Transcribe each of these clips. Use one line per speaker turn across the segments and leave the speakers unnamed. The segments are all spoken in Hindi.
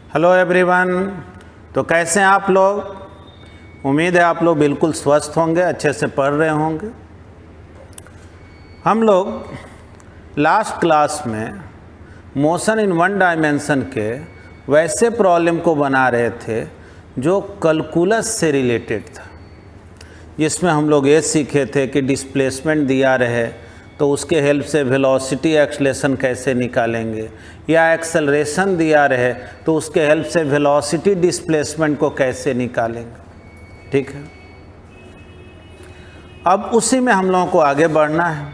Hello everyone. तो कैसे हैं आप लोग? उम्मीद है आप लोग बिल्कुल स्वस्थ होंगे, अच्छे से पढ़ रहे होंगे। हम लोग लास्ट क्लास में मोशन इन वन डायमेंशन के वैसे प्रॉब्लम को बना रहे थे जो कैलकुलस से रिलेटेड था, जिसमें हम लोग ये सीखे थे कि डिस्प्लेसमेंट दिया रहे तो उसके हेल्प से वेलोसिटी एक्सेलरेशन कैसे निकालेंगे, या एक्सेलरेशन दिया रहे तो उसके हेल्प से वेलोसिटी डिस्प्लेसमेंट को कैसे निकालेंगे। ठीक है, अब उसी में हम लोगों को आगे बढ़ना है।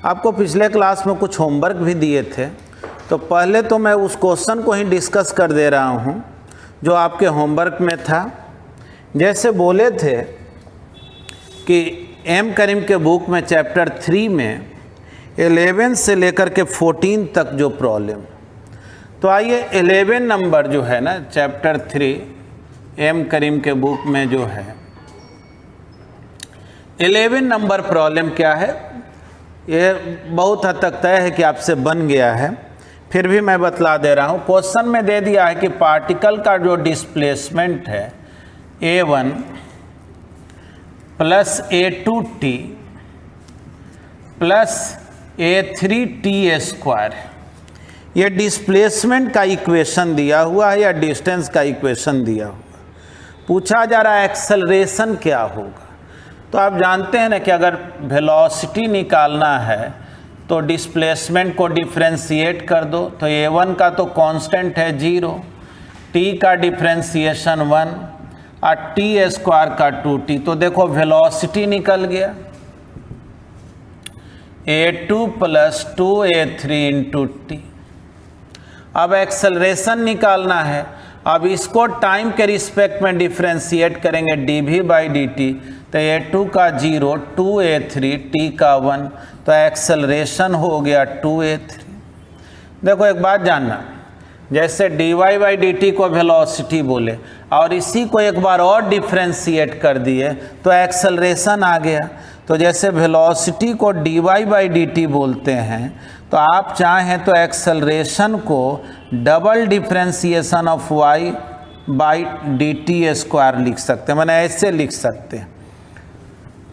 आपको पिछले क्लास में कुछ होमवर्क भी दिए थे, तो पहले तो मैं उस क्वेश्चन को ही डिस्कस कर दे रहा हूँ जो आपके होमवर्क में था। जैसे बोले थे कि एम करीम के बुक में चैप्टर 3 में 11 से लेकर के 14 तक जो प्रॉब्लम, तो आइए 11 नंबर जो है ना चैप्टर 3 एम करीम के बुक में जो है 11 नंबर प्रॉब्लम क्या है, ये बहुत हद तक तय है कि आपसे बन गया है, फिर भी मैं बतला दे रहा हूँ। क्वेश्चन में दे दिया है कि पार्टिकल का जो डिस्प्लेसमेंट है a1 plus a2t plus a3t square, ये डिस्प्लेसमेंट का इक्वेशन दिया हुआ है या डिस्टेंस का इक्वेशन दिया हुआ है। पूछा जा रहा है एक्सेलरेशन क्या होगा। तो आप जानते हैं ना कि अगर वेलोसिटी निकालना है तो डिस्प्लेसमेंट को डिफरेंशिएट कर दो, तो a1 का तो कांस्टेंट है 0, t का डिफरेंशिएशन 1 और t स्क्वायर का 2t, तो देखो वेलोसिटी निकल गया a2 plus 2a3 into T. अब एक्सेलरेशन निकालना है, अब इसको टाइम के रिस्पेक्ट में डिफरेंशिएट करेंगे dv बाई dt, तो a2 का 0, 2a3, t का 1, तो एक्सेलरेशन हो गया 2a3। देखो एक बात जानना, जैसे dy बाई dt को वेलोसिटी बोले और इसी को एक बार और डिफरेंशिएट कर दिए तो एक्सेलरेशन आ गया। तो जैसे वेलोसिटी को dy बाई dt बोलते हैं, तो आप चाहें तो एक्सेलरेशन को double differentiation of y by dt square लिख सकते हैं, मैंने ऐसे लिख सकते हैं।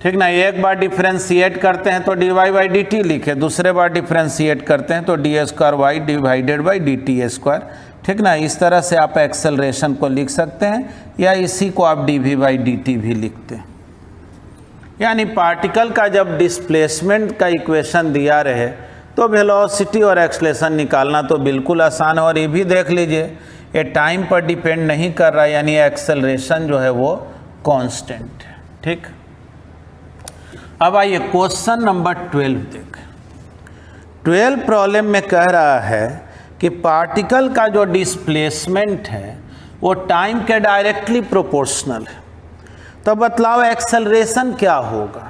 ठीक ना, एक बार डिफरेंशिएट करते हैं तो dy बाई dt लिखे, दूसरे बार डिफरेंशिएट करते हैं तो d square y divided by dt square. ठीक ना, इस तरह से आप एक्सेलरेशन को लिख सकते हैं, या इसी को आप dv बाई dt भी लिखते हैं। यानी पार्टिकल का जब डिस्प्लेसमेंट का इक्वेशन दिया रहे तो वेलोसिटी और एक्सेलरेशन निकालना तो बिल्कुल आसान है। और ये भी देख लीजिए ये टाइम पर डिपेंड नहीं कर रहा, यानी एक्सेलरेशन जो है वो कांस्टेंट है। ठीक, अब आइए क्वेश्चन नंबर 12 देख। 12 प्रॉब्लम में कह रहा है कि पार्टिकल का जो डिस्प्लेसमेंट है वो टाइम के डायरेक्टली प्रोपोर्शनल है, तो बतलाओ एक्सेलरेशन क्या होगा।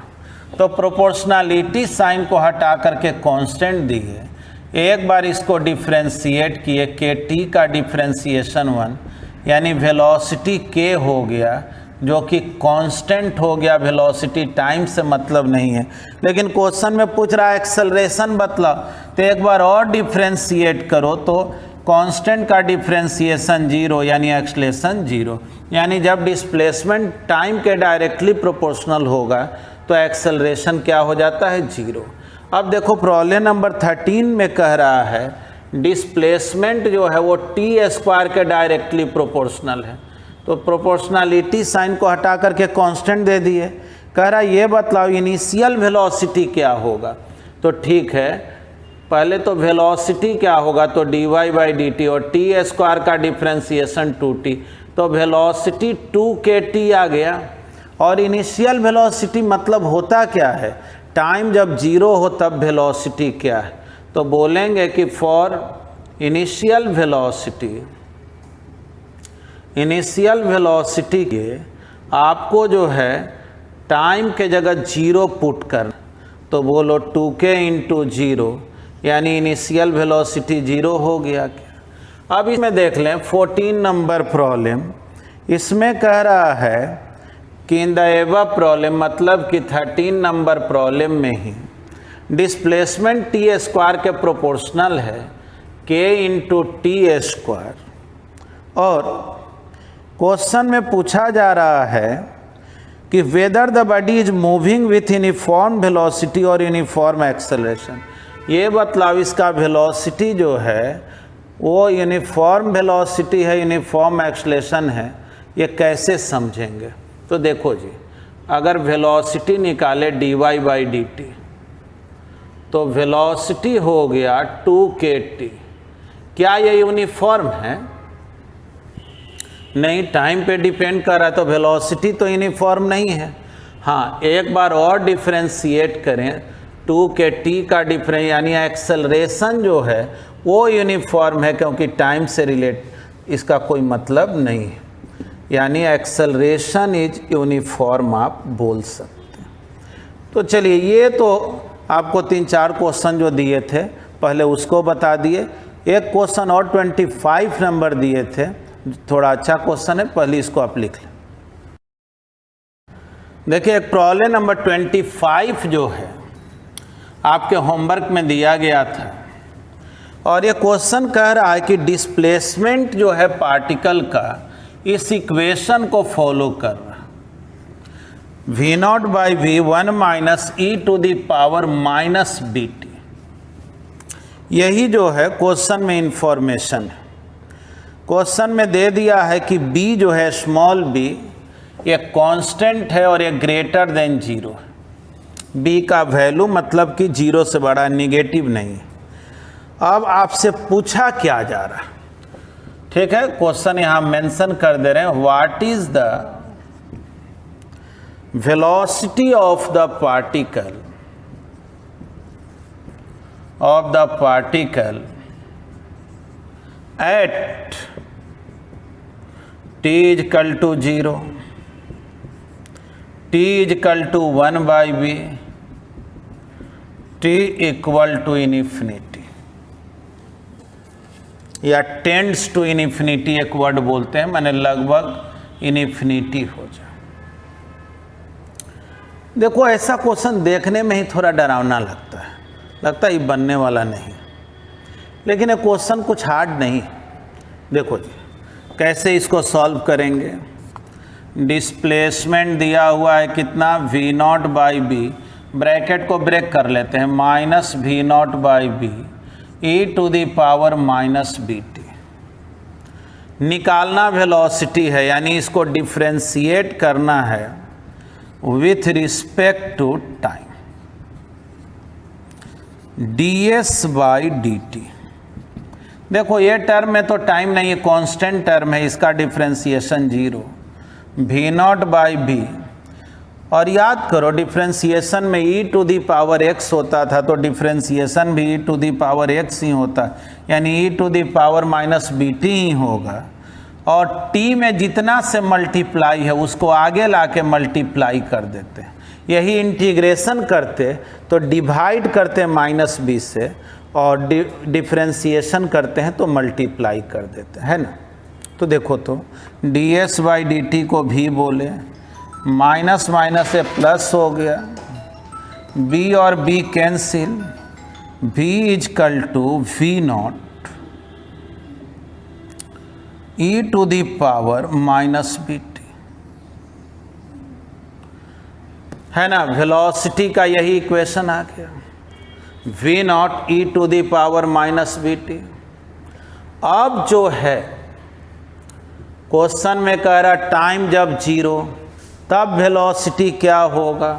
तो प्रोपोर्शनलिटी साइन को हटा करके कांस्टेंट दिए, एक बार इसको डिफरेंशिएट किए, के टी का डिफरेंशिएशन 1, यानी वेलोसिटी के हो गया जो कि कांस्टेंट हो गया, वेलोसिटी टाइम से मतलब नहीं है। लेकिन क्वेश्चन में पूछ रहा है एक्सेलरेशन बतला, तो एक बार और डिफरेंशिएट करो तो कांस्टेंट का डिफरेंशिएशन 0 यानी एक्सेलरेशन 0, यानी जब डिस्प्लेसमेंट टाइम के डायरेक्टली प्रोपोर्शनल होगा तो एक्सेलरेशन क्या हो जाता है 0। अब देखो प्रॉब्लम नंबर 13 में कह रहा है डिस्प्लेसमेंट जो है वो टी स्क्वायर के डायरेक्टली प्रोपोर्शनल है, तो प्रोपोर्शनलिटी साइन को हटा करके कांस्टेंट दे दिए। कह रहा है ये बतलाओ इनिशियल वेलोसिटी क्या होगा। तो ठीक है, पहले तो वेलोसिटी क्या होगा, तो dy बाई dt और t स्क्वायर का डिफरेंशिएशन 2t, तो वेलोसिटी 2kt आ गया। और इनिशियल वेलोसिटी मतलब होता क्या है, टाइम जब 0 हो तब वेलोसिटी क्या है, तो बोलेंगे कि फॉर इनिशियल वेलोसिटी के आपको जो है टाइम के जगह 0 पुट करना, तो बोलो 2k इंटू 0, यानी इनिशियल वेलोसिटी 0 हो गया। क्या अब इसमें देख लें 14 नंबर प्रॉब्लम, इसमें कह रहा है कि इन द एबव प्रॉब्लम, मतलब कि 13 नंबर प्रॉब्लम में ही डिस्प्लेसमेंट टी स्क्वायर के प्रोपोर्शनल है k इंटू टी स्क्वायर, और क्वेश्चन में पूछा जा रहा है कि whether the body is moving with uniform velocity और यूनिफॉर्म एक्सेलरेशन। ये बतलाओ इसका वेलोसिटी जो है वो यूनिफॉर्म वेलोसिटी है, यूनिफॉर्म एक्सेलरेशन है, ये कैसे समझेंगे? तो देखो जी, अगर वेलोसिटी निकाले dy/dt तो वेलोसिटी हो गया 2kT। क्या ये यूनिफॉर्म है? नहीं, टाइम पे डिपेंड कर रहा है, तो वेलोसिटी तो यूनिफॉर्म नहीं है। हाँ, एक बार और डिफ्रेंशिएट करें, 2kT का डिफरेंस यानी एक्सेलरेशन जो है वो यूनिफॉर्म है, क्योंकि टाइम से रिलेट इसका कोई मतलब नहीं है, यानी एक्सेलरेशन इज यूनिफॉर्म आप बोल सकते हैं। तो चलिए, ये तो आपको 3-4 क्वेश्चन जो दिए थे पहले उसको बता दिए। एक क्वेश्चन और 25 नंबर दिए थे, थोड़ा अच्छा क्वेश्चन है, पहले इसको आप लिख लें। देखिए, एक प्रॉब्लम नंबर 25 जो है आपके होमवर्क में दिया गया था, और ये क्वेश्चन कह रहा है कि डिस्प्लेसमेंट जो है पार्टिकल का इस इक्वेशन को फॉलो कर रहा है, v0/v 1 - e⁻⁻bt। यही जो है क्वेश्चन में इंफॉर्मेशन है। क्वेश्चन में दे दिया है कि b जो है स्मॉल b ये कांस्टेंट है और ये ग्रेटर देन 0 है। b का वैल्यू मतलब कि 0 से बड़ा, निगेटिव नहीं है। अब आपसे पूछा क्या जा रहा है, ठीक है, क्वेश्चन यहाँ मेंशन कर दे रहे हैं, what is the velocity of the particle at t is equal to 0, t is equal to 1/v, t equal to infinity या टेंड्स टू इन्फिनिटी एक वर्ड बोलते हैं, माने लगभग इन्फिनिटी हो जाए। देखो, ऐसा क्वेश्चन देखने में ही थोड़ा डरावना लगता है ये बनने वाला नहीं, लेकिन ये क्वेश्चन कुछ हार्ड नहीं। देखो जी, कैसे इसको सॉल्व करेंगे। डिस्प्लेसमेंट दिया हुआ है कितना, v0/b, ब्रैकेट को ब्रेक कर लेते हैं, -v0/b e⁻⁻bt। निकालना वेलोसिटी है, यानी इसको डिफ्रेंशिएट करना है with respect to time, ds/dt। देखो, ये टर्म में तो टाइम नहीं है, कांस्टेंट टर्म है, इसका डिफ्रेंशिएशन 0, v0/b। और याद करो, डिफ्रेंशिएशन में e⁻x होता था, तो डिफ्रेंशिएशन भी e⁻x ही होता, यानी e⁻−bt ही होगा। और t में जितना से मल्टीप्लाई है उसको आगे लाके मल्टीप्लाई कर देते हैं। यही इंटीग्रेशन करते तो डिवाइड करते -b से, और डिफ्रेंशिएशन करते हैं तो मल्टीप्लाई कर देते हैं, है ना। तो देखो, तो ds/dt को v बोले, माइनस माइनस से प्लस हो गया, b और b cancel, v is equal to v0 e⁻⁻bt, है ना। वेलोसिटी का यही इक्वेशन आ गया, v0 e⁻⁻bt। अब जो है क्वेश्चन में कह रहा टाइम जब 0 तब वेलोसिटी क्या होगा,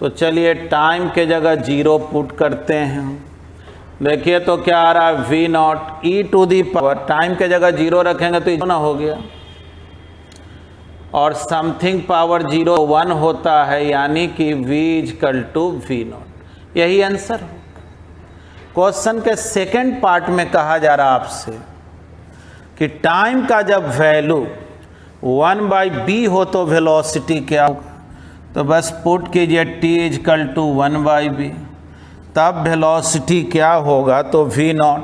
तो चलिए टाइम के जगह 0 पुट करते हैं। देखिए तो क्या आ रहा है, v0 e⁻, टाइम के जगह 0 रखेंगे तो इतना हो गया, और समथिंग पावर 0 1 होता है, यानी कि v is equal to v0। यही आंसर हो। क्वेश्चन के सेकंड पार्ट में कहा जा रहा आपसे कि टाइम का जब वैल्यू 1/b हो तो वेलोसिटी क्या होगा, तो बस पुट कीजिए t is equal to 1/b, तब वेलोसिटी क्या होगा, तो v0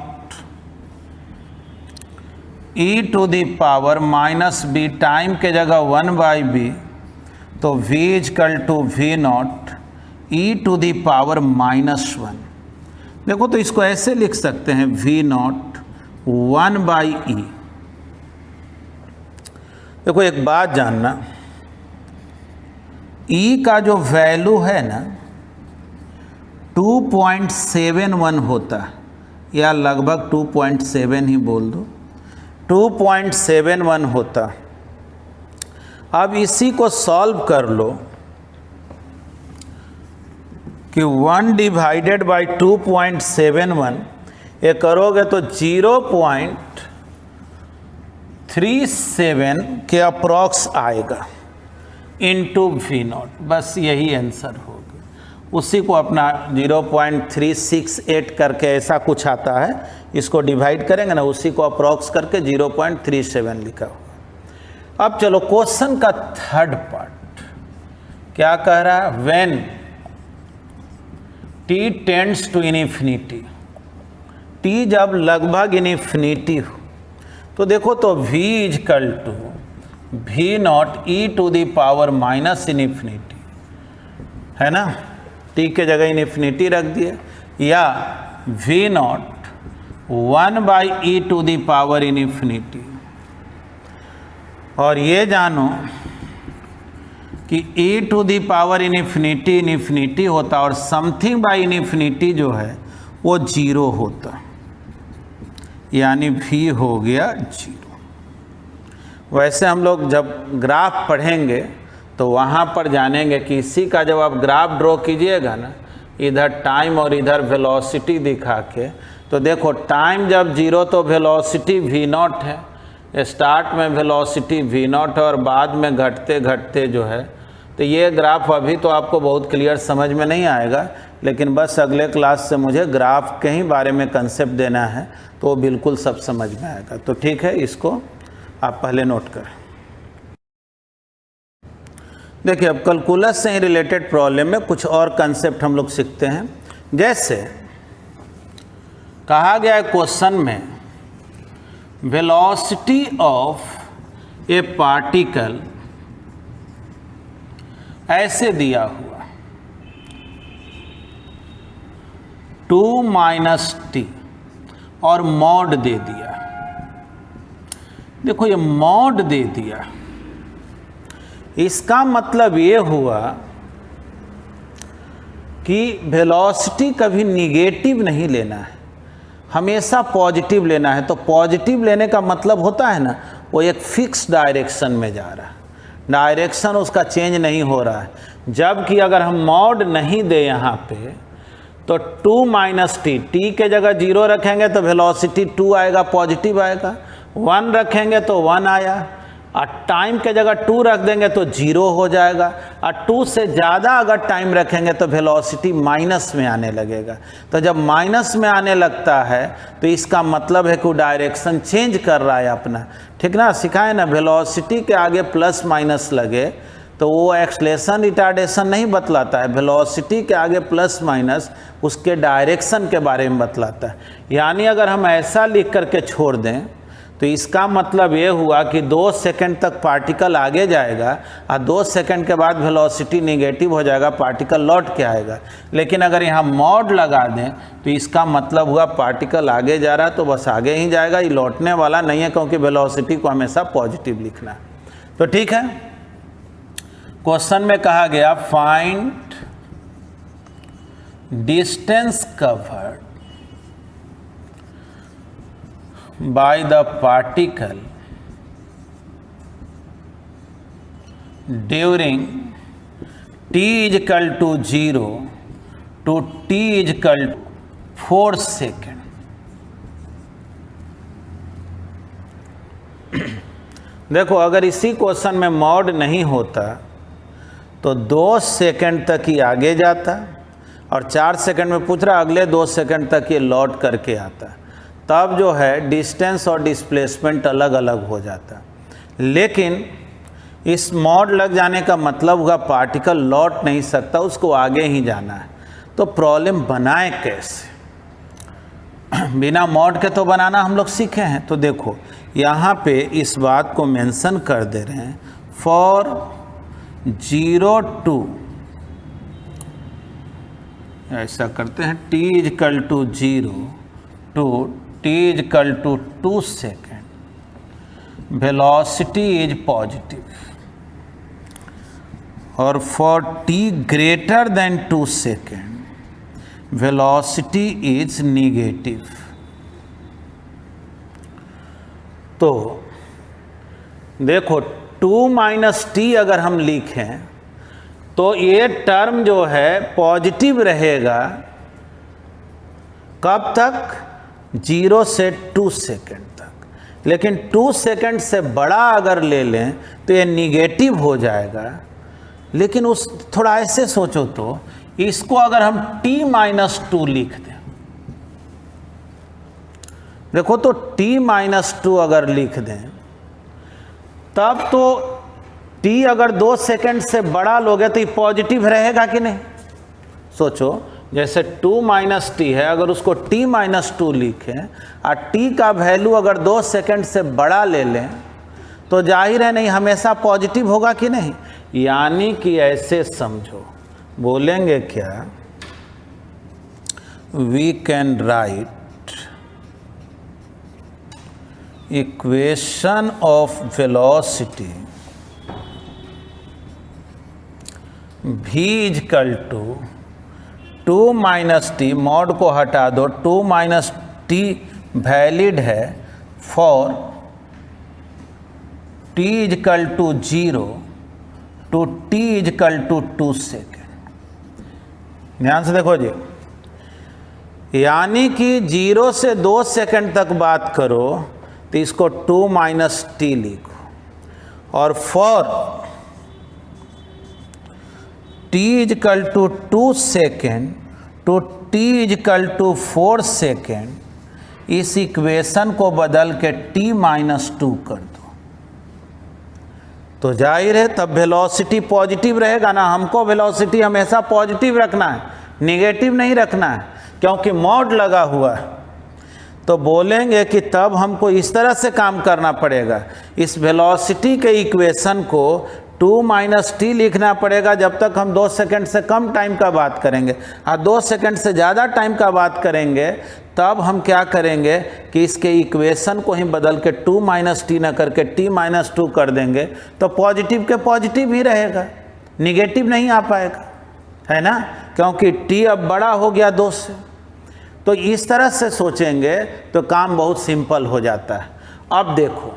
e⁻⁻b, टाइम के जगह 1/b, तो v is equal to v0 e⁻⁻1। देखो, तो इसको ऐसे लिख सकते हैं, v0 1/e देखो एक बात जानना, E का जो वैल्यू है ना 2.71 होता है, या लगभग 2.7 ही बोल दो, 2.71 होता। अब इसी को सॉल्व कर लो कि 1 डिवाइडेड बाई 2.71, ये करोगे तो 0.37 के अप्रॉक्स आएगा इनटू V0। बस यही आंसर होगा। उसी को अपना 0.368 करके ऐसा कुछ आता है, इसको डिवाइड करेंगे ना, उसी को अप्रॉक्स करके 0.37 लिखा हुआ। अब चलो क्वेश्चन का थर्ड पार्ट क्या कह रहा है, when t tends to infinity, t जब लगभग इनफिनिटी हो तो देखो तो v is equal to V0 e to the power minus infinity है ना, t के जगह इनफिनिटी रख दिए, या V0 1 by e to the power infinity. और ये जानो कि e to the power infinity infinity होता और समथिंग बाई इनफिनिटी जो है वो 0 होता, यानी v हो गया 0। वैसे हम लोग जब ग्राफ पढ़ेंगे तो वहाँ पर जानेंगे कि इसी का जब आप ग्राफ ड्रॉ कीजिएगा ना, इधर टाइम और इधर वेलोसिटी दिखा के, तो देखो टाइम जब 0 तो वेलोसिटी v0 है, स्टार्ट में वेलोसिटी v0 है और बाद में घटते घटते जो है, तो ये ग्राफ अभी तो आपको बहुत क्लियर समझ में नहीं आएगा, लेकिन बस अगले क्लास से मुझे ग्राफ के ही बारे में कंसेप्ट देना है तो बिल्कुल सब समझ में आएगा। तो ठीक है, इसको आप पहले नोट करें। देखिए अब कैलकुलस से ही रिलेटेड प्रॉब्लम में कुछ और कंसेप्ट हम लोग सीखते हैं। जैसे कहा गया है क्वेश्चन में, वेलोसिटी ऑफ ए पार्टिकल ऐसे दिया हुआ 2 माइनस टी और मॉड दे दिया। देखो ये मॉड दे दिया, इसका मतलब ये हुआ कि वेलोसिटी कभी निगेटिव नहीं लेना है, हमेशा पॉजिटिव लेना है। तो पॉजिटिव लेने का मतलब होता है ना, वो एक फिक्स डायरेक्शन में जा रहा है, डायरेक्शन उसका चेंज नहीं हो रहा है। जबकि अगर हम मॉड नहीं दे यहाँ पे तो 2 माइनस टी, टी के जगह 0 रखेंगे तो वेलोसिटी 2 आएगा, पॉजिटिव आएगा। 1 रखेंगे तो 1 आया, और टाइम के जगह 2 रख देंगे तो 0 हो जाएगा, और 2 से ज़्यादा अगर टाइम रखेंगे तो वेलोसिटी माइनस में आने लगेगा। तो जब माइनस में आने लगता है तो इसका मतलब है कि डायरेक्शन चेंज कर रहा है अपना, ठीक ना। सिखाए ना, वेलोसिटी के आगे प्लस माइनस लगे तो वो एक्सलेशन रिटार्डेशन नहीं बतलाता है, वेलोसिटी के आगे प्लस माइनस उसके डायरेक्शन के बारे में बतलाता है। यानी अगर हम ऐसा लिख करके छोड़ दें तो इसका मतलब ये हुआ कि 2 सेकंड तक पार्टिकल आगे जाएगा और 2 सेकंड के बाद वेलोसिटी नेगेटिव हो जाएगा, पार्टिकल लौट के आएगा। लेकिन अगर यहाँ मॉड लगा दें तो इसका मतलब हुआ पार्टिकल आगे जा रहा है तो बस आगे ही जाएगा, ये लौटने वाला नहीं है, क्योंकि वेलोसिटी को हमेशा पॉजिटिव लिखना है। तो ठीक है, क्वेश्चन में कहा गया find distance covered by the particle during t is equal to 0 to t is equal to 4 second. देखो अगर इसी क्वेश्चन में मॉड नहीं होता तो 2 सेकेंड तक ही आगे जाता और 4 सेकेंड में पूछ रहा, अगले 2 सेकेंड तक ये लौट करके आता, तब जो है डिस्टेंस और डिस्प्लेसमेंट अलग अलग हो जाता। लेकिन इस मॉड लग जाने का मतलब हुआ पार्टिकल लौट नहीं सकता, उसको आगे ही जाना है। तो प्रॉब्लम बनाए कैसे, बिना मॉड के तो बनाना हम लोग सीखे हैं। तो देखो यहाँ पे इस बात को मेंशन कर दे रहे हैं, फॉर 0 to, ऐसा करते हैं, t is equal to 0 to t is equal to 2 second. Velocity is positive और for t greater than 2 second velocity is negative. तो देखो 2 माइनस टी अगर हम लिखें तो ये टर्म जो है पॉजिटिव रहेगा कब तक? 0 से 2 सेकेंड तक। लेकिन 2 सेकेंड से बड़ा अगर ले लें तो ये निगेटिव हो जाएगा। लेकिन उस थोड़ा ऐसे सोचो तो इसको अगर हम t माइनस 2 लिख दें, देखो तो t माइनस 2 अगर लिख दें तब तो t अगर 2 सेकेंड से बड़ा लोगे तो ये पॉजिटिव रहेगा कि नहीं? सोचो, जैसे 2 माइनस टी है, अगर उसको t माइनस 2 लिखें और t का वैल्यू अगर 2 सेकेंड से बड़ा ले लें तो जाहिर है नहीं हमेशा पॉजिटिव होगा कि नहीं? यानी कि ऐसे समझो, बोलेंगे क्या, we can write equation of velocity v is equal to 2 minus t, mod को हटा दो, 2 माइनस टी वैलिड है for t is equal to 0 to t is equal to 2 second. ध्यान से देखो जी, यानी कि 0 से 2 सेकेंड तक बात करो तो इसको 2 माइनस टी लिखो और for t is equal to 2 second to t is equal to 4 second इस इक्वेशन को बदल के t माइनस 2 कर दो तो जाहिर है तब वेलोसिटी पॉजिटिव रहेगा ना। हमको वेलोसिटी हमेशा पॉजिटिव रखना है, निगेटिव नहीं रखना है, क्योंकि मॉड लगा हुआ है। तो बोलेंगे कि तब हमको इस तरह से काम करना पड़ेगा, इस वेलोसिटी के इक्वेशन को 2 माइनस टी लिखना पड़ेगा जब तक हम 2 सेकेंड से कम टाइम का बात करेंगे। हाँ, 2 सेकेंड से ज़्यादा टाइम का बात करेंगे तब हम क्या करेंगे कि इसके इक्वेशन को ही बदल के 2 माइनस टी न करके t माइनस 2 कर देंगे तो पॉजिटिव के पॉजिटिव ही रहेगा, निगेटिव नहीं आ पाएगा, है ना, क्योंकि t अब बड़ा हो गया 2 से। तो इस तरह से सोचेंगे तो काम बहुत सिंपल हो जाता है। अब देखो,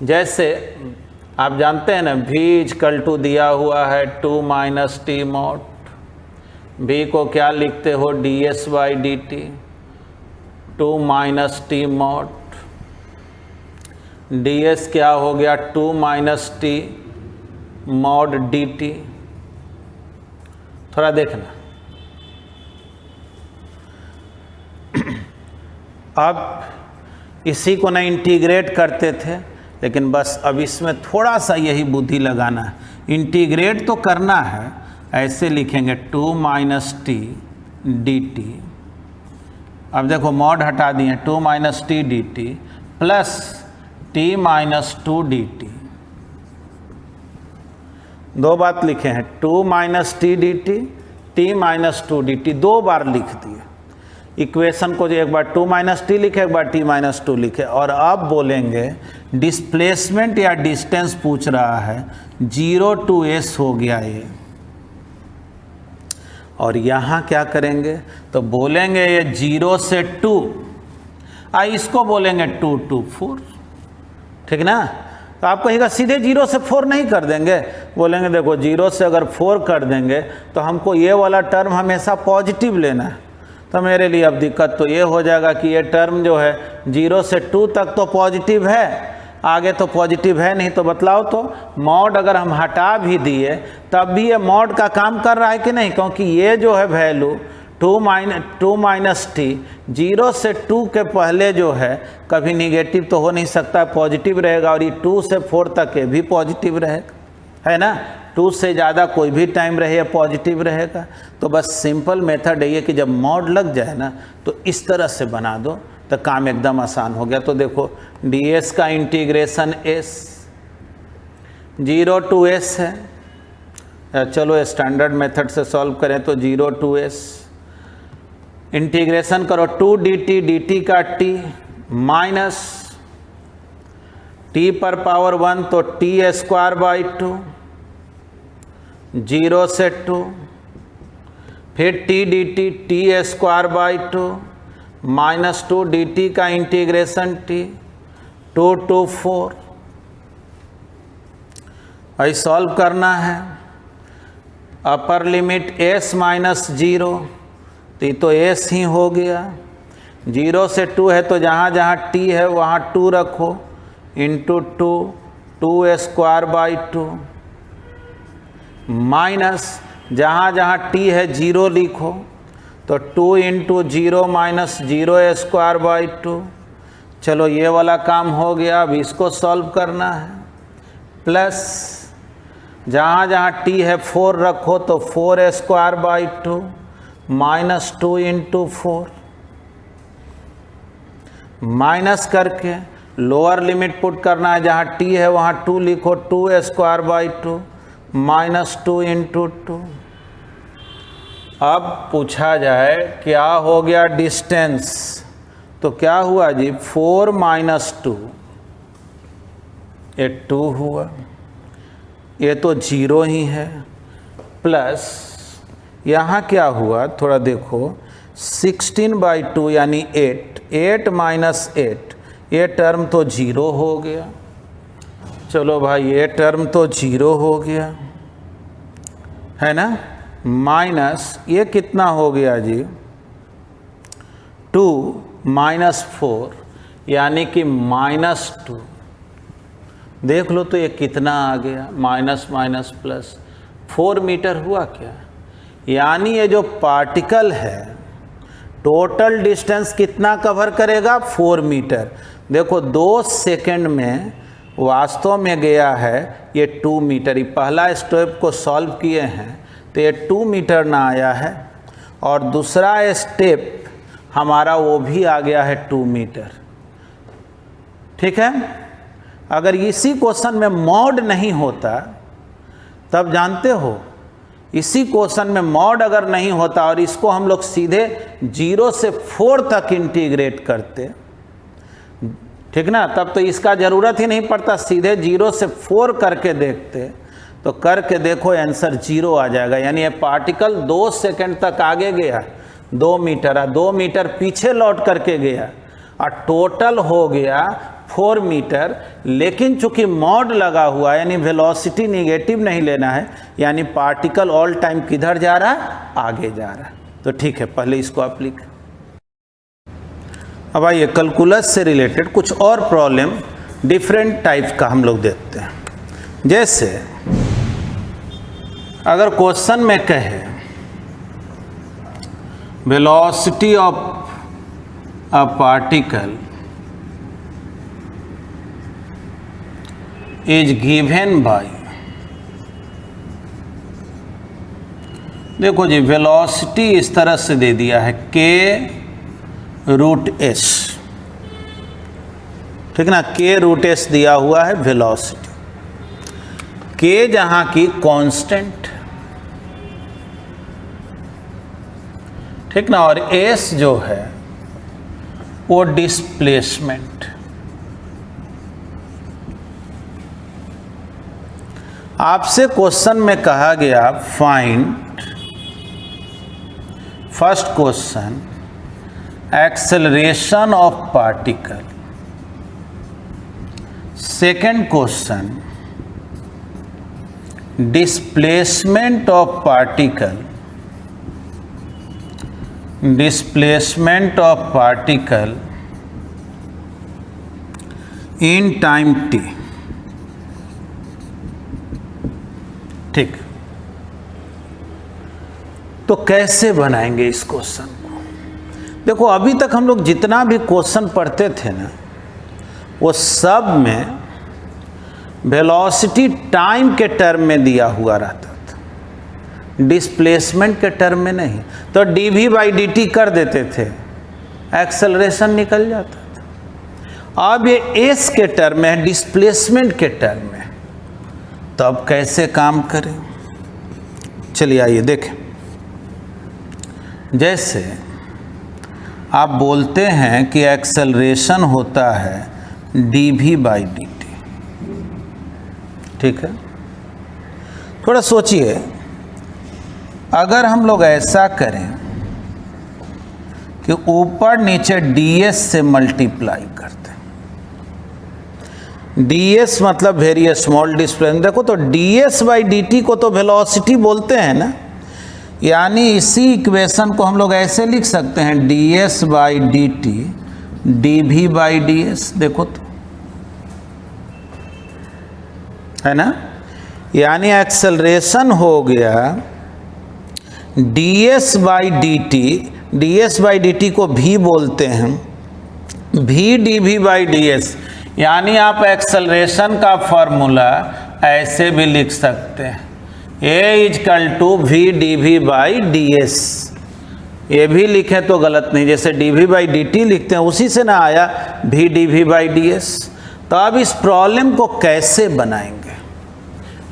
जैसे आप जानते हैं ना v इजकल टू दिया हुआ है 2 माइनस टी मॉड, v को क्या लिखते हो ds by d T, 2 minus t mod, ds क्या हो गया 2 minus t mod D T. थोड़ा देखना, अब इसी को ना इंटीग्रेट करते थे, लेकिन बस अब इसमें थोड़ा सा यही बुद्धि लगाना है, इंटीग्रेट तो करना है। ऐसे लिखेंगे 2 माइनस टी डी टी। अब देखो मॉड हटा दिए, 2 minus T d T plus T minus 2 d T. दो बात लिखे हैं, 2 minus T d t, T minus 2 d T, 2 बार लिख दिए। इक्वेशन को जो एक बार 2 माइनस टी लिखे, एक बार t माइनस 2 लिखे। और अब बोलेंगे डिस्प्लेसमेंट या डिस्टेंस पूछ रहा है, 0 टू s हो गया ये, और यहाँ क्या करेंगे तो बोलेंगे ये 0 से 2, इसको बोलेंगे 2 टू 4, ठीक ना। तो आप कहिएगा सीधे 0 से 4 नहीं कर देंगे, बोलेंगे देखो 0 से अगर 4 कर देंगे तो हमको ये वाला टर्म हमेशा पॉजिटिव लेना है। तो मेरे लिए अब दिक्कत तो ये हो जाएगा कि ये टर्म जो है 0 से 2 तक तो पॉजिटिव है, आगे तो पॉजिटिव है नहीं। तो बतलाओ तो मॉड अगर हम हटा भी दिए तब भी ये मॉड का काम कर रहा है कि नहीं, क्योंकि ये जो है वैल्यू 2 माइनस टी 0 से 2 के पहले जो है कभी निगेटिव तो हो नहीं सकता, पॉजिटिव रहेगा। और ये 2 से 4 तक ये भी पॉजिटिव रहेगा, है ना। 2 से ज़्यादा कोई भी टाइम रहे पॉजिटिव रहेगा। तो बस सिंपल मेथड है ये कि जब मॉड लग जाए ना तो इस तरह से बना दो तो काम एकदम आसान हो गया। तो देखो ds का इंटीग्रेशन s 0 टू s है, चलो स्टैंडर्ड मेथड से सॉल्व करें तो 0 टू s, इंटीग्रेशन करो 2 dt, dt का t माइनस t पर पावर 1 तो t स्क्वायर बाई 2, 0 से 2, फिर t dt t square by 2 minus 2 dt का इंटीग्रेशन t 2 to 4। भाई सॉल्व करना है। अपर लिमिट s माइनस 0 तो s ही हो गया, 0 से 2 है तो जहाँ जहाँ t है वहाँ 2 रखो, इंटू 2 स्क्वायर बाई 2 माइनस जहाँ जहाँ t है 0 लिखो तो 2 इंटू 0 माइनस 0 स्क्वायर बाई 2। चलो ये वाला काम हो गया। अब इसको सॉल्व करना है। प्लस जहाँ जहाँ t है 4 रखो तो 4 square by 2 minus 2 into 4, minus करके लोअर लिमिट पुट करना है, जहाँ t है वहाँ 2 लिखो, 2 स्क्वायर बाई 2 माइनस 2 इंटू 2। अब पूछा जाए क्या हो गया डिस्टेंस, तो क्या हुआ जी 4 माइनस 2, ये 2 हुआ, ये तो 0 ही है। प्लस यहाँ क्या हुआ थोड़ा देखो, 16 बाई 2 यानी 8, 8 माइनस 8, ये टर्म तो 0 हो गया। चलो भाई ये टर्म तो 0 हो गया है ना, माइनस ये कितना हो गया जी 2 माइनस 4 यानी कि माइनस 2। देख लो तो ये कितना आ गया, माइनस माइनस प्लस 4 मीटर हुआ क्या। यानी ये जो पार्टिकल है टोटल डिस्टेंस कितना कवर करेगा 4 मीटर। देखो 2 सेकंड में वास्तव में गया है ये 2 मीटर। ये पहला स्टेप को सॉल्व किए हैं तो ये 2 मीटर ना आया है, और दूसरा स्टेप हमारा वो भी आ गया है 2 मीटर। ठीक है, अगर इसी क्वेश्चन में मॉड नहीं होता तब जानते हो, इसी क्वेश्चन में मॉड अगर नहीं होता और इसको हम लोग सीधे 0 से 4 तक इंटीग्रेट करते, ठीक ना, तब तो इसका ज़रूरत ही नहीं पड़ता, सीधे 0 से 4 करके देखते, तो करके देखो आंसर 0 आ जाएगा। यानी ये पार्टिकल 2 सेकंड तक आगे गया 2 मीटर, 2 मीटर पीछे लौट करके गया और टोटल हो गया 4 मीटर। लेकिन चूंकि मॉड लगा हुआ है यानी वेलोसिटी निगेटिव नहीं लेना है, यानी पार्टिकल ऑल टाइम किधर जा रहा है, आगे जा रहा है। तो ठीक है, पहले इसको आप लिख। अब आइए कैलकुलस से रिलेटेड कुछ और प्रॉब्लम डिफरेंट टाइप का हम लोग देखते हैं। जैसे अगर क्वेश्चन में कहे velocity of a particle is given by, देखो जी वेलोसिटी इस तरह से दे दिया है k√s, ठीक ना, k√s दिया हुआ है वेलोसिटी, k जहां की कांस्टेंट, ठीक ना, और s जो है वो डिस्प्लेसमेंट। आपसे क्वेश्चन में कहा गया find, first question acceleration of particle, second question displacement of particle, displacement of particle in time t। ठीक, तो कैसे बनाएंगे इस क्वेश्चन को। देखो अभी तक हम लोग जितना भी क्वेश्चन पढ़ते थे ना, वो सब में वेलोसिटी टाइम के टर्म में दिया हुआ रहता था, डिस्प्लेसमेंट के टर्म में नहीं। तो dv/dt कर देते थे, एक्सेलरेशन निकल जाता था। अब ये s के टर्म में है, डिस्प्लेसमेंट के टर्म में, तब कैसे काम करें। चलिए आइए देखें। जैसे आप बोलते हैं कि एक्सेलरेशन होता है dv/dt, ठीक है, थोड़ा सोचिए, अगर हम लोग ऐसा करें कि ऊपर नीचे ds से मल्टीप्लाई करते हैं, ds मतलब वेरी स्मॉल डिस्प्लेसमेंट, देखो तो ds बाई dt को तो वेलोसिटी बोलते हैं ना, यानी इसी इक्वेशन को हम लोग ऐसे लिख सकते हैं ds by dt dv by ds, देखो तो, है ना, यानी एक्सेलरेशन हो गया ds by dt, ds by dt को v बोलते हैं, v dv बाई ds, यानी आप एक्सेलरेशन का फॉर्मूला ऐसे भी लिख सकते हैं a is equal to v dv by ds, ये भी लिखे तो गलत नहीं, जैसे dv बाई dt लिखते हैं उसी से ना आया v dv बाई ds। तो अब इस प्रॉब्लम को कैसे बनाएंगे,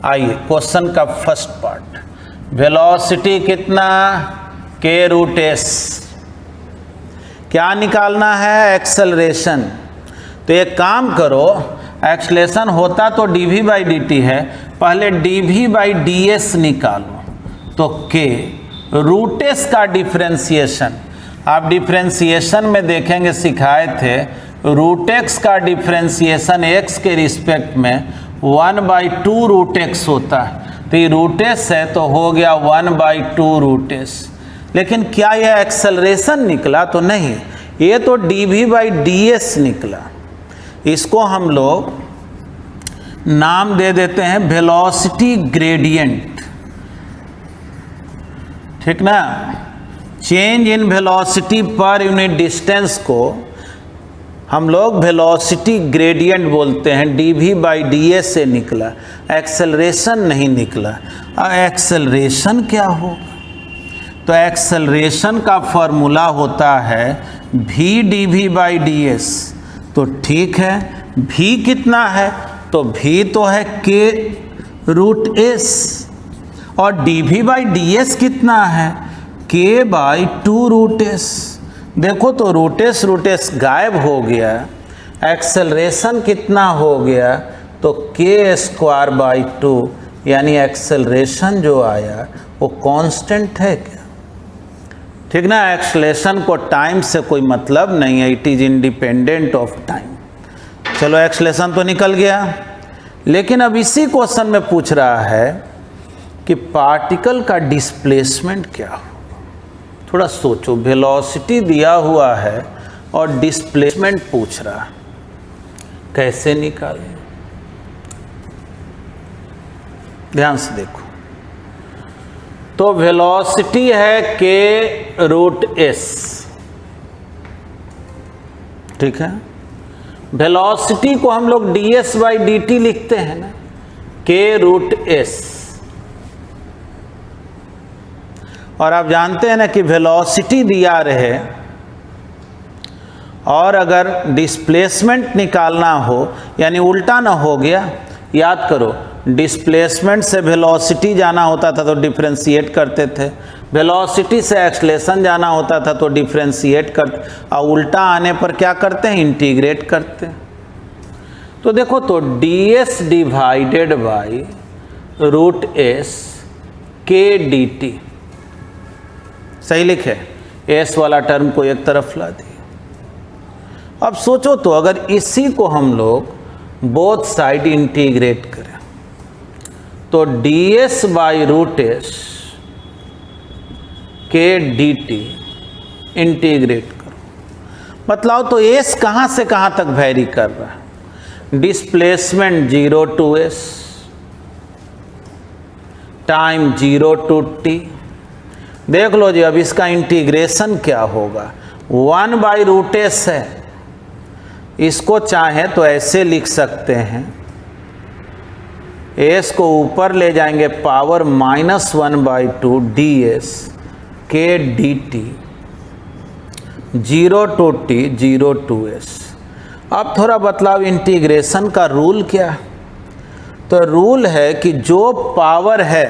आइए क्वेश्चन का फर्स्ट पार्ट, वेलोसिटी कितना k रूट s, क्या निकालना है, एक्सेलरेशन। तो एक काम करो, एक्सेलरेशन होता तो dv बाई dt है, पहले dv बाई ds निकालो, तो k रूट s का डिफरेंशिएशन, आप डिफरेंशिएशन में देखेंगे सिखाए थे, रूट x का डिफरेंशिएशन x के रिस्पेक्ट में 1/2 रूट x होता है, तो ये रूट s है तो हो गया 1/2 रूट s। लेकिन क्या यह एक्सेलरेशन निकला, तो नहीं, ये तो dv बाई ds निकला। इसको हम लोग नाम दे देते हैं वेलोसिटी ग्रेडियंट, ठीक ना, change in velocity per unit distance को हम लोग वेलोसिटी ग्रेडियंट बोलते हैं, dv बाई ds से निकला, एक्सेलरेशन नहीं निकला। एक्सेलरेशन क्या होगा, तो एक्सेलरेशन का फॉर्मूला होता है v dv बाई ds, तो ठीक है, v कितना है, तो v तो है k रूट s, और dv बाई ds कितना है, k बाई 2 रूट s। देखो तो रूट s गायब हो गया, एक्सेलरेशन कितना हो गया, तो k स्क्वायर बाई 2, यानी एक्सेलरेशन जो आया वो कांस्टेंट है क्या, ठीक ना, एक्सेलरेशन को टाइम से कोई मतलब नहीं है, it is independent of time. चलो एक्सेलरेशन तो निकल गया, लेकिन अब इसी क्वेश्चन में पूछ रहा है कि पार्टिकल का डिस्प्लेसमेंट क्या हो। थोड़ा सोचो, वेलोसिटी दिया हुआ है और डिस्प्लेसमेंट पूछ रहा, कैसे निकालें, ध्यान से देखो। तो वेलोसिटी है k रूट s, ठीक है, वेलोसिटी को हम लोग ds बाई dt लिखते हैं ना, k रूट s, और आप जानते हैं ना कि वेलोसिटी दिया रहे और अगर डिस्प्लेसमेंट निकालना हो, यानी उल्टा ना हो गया, याद करो, डिस्प्लेसमेंट से वेलोसिटी जाना होता था तो डिफरेंशिएट करते थे, वेलोसिटी से एक्सेलरेशन जाना होता था तो डिफरेंशिएट करते, और उल्टा आने पर क्या करते हैं, इंटीग्रेट करते हैं। तो देखो तो ds divided by root s k dt, सही लिखे, s वाला टर्म को एक तरफ ला दिए। अब सोचो तो अगर इसी को हम लोग बोथ साइड इंटीग्रेट करें, तो ds by root s k dt integrate करो, मतलब तो s कहाँ से कहाँ तक वैरी कर रहा है, displacement 0 to s, time 0 to t। देख लो जी, अब इसका इंटीग्रेशन क्या होगा, 1 बाई रूट s है, इसको चाहे तो ऐसे लिख सकते हैं, s को ऊपर ले जाएंगे power -1/2 ds k dt 0 to t 0 to s। अब थोड़ा बतलाव, इंटीग्रेशन का रूल क्या, तो रूल है कि जो पावर है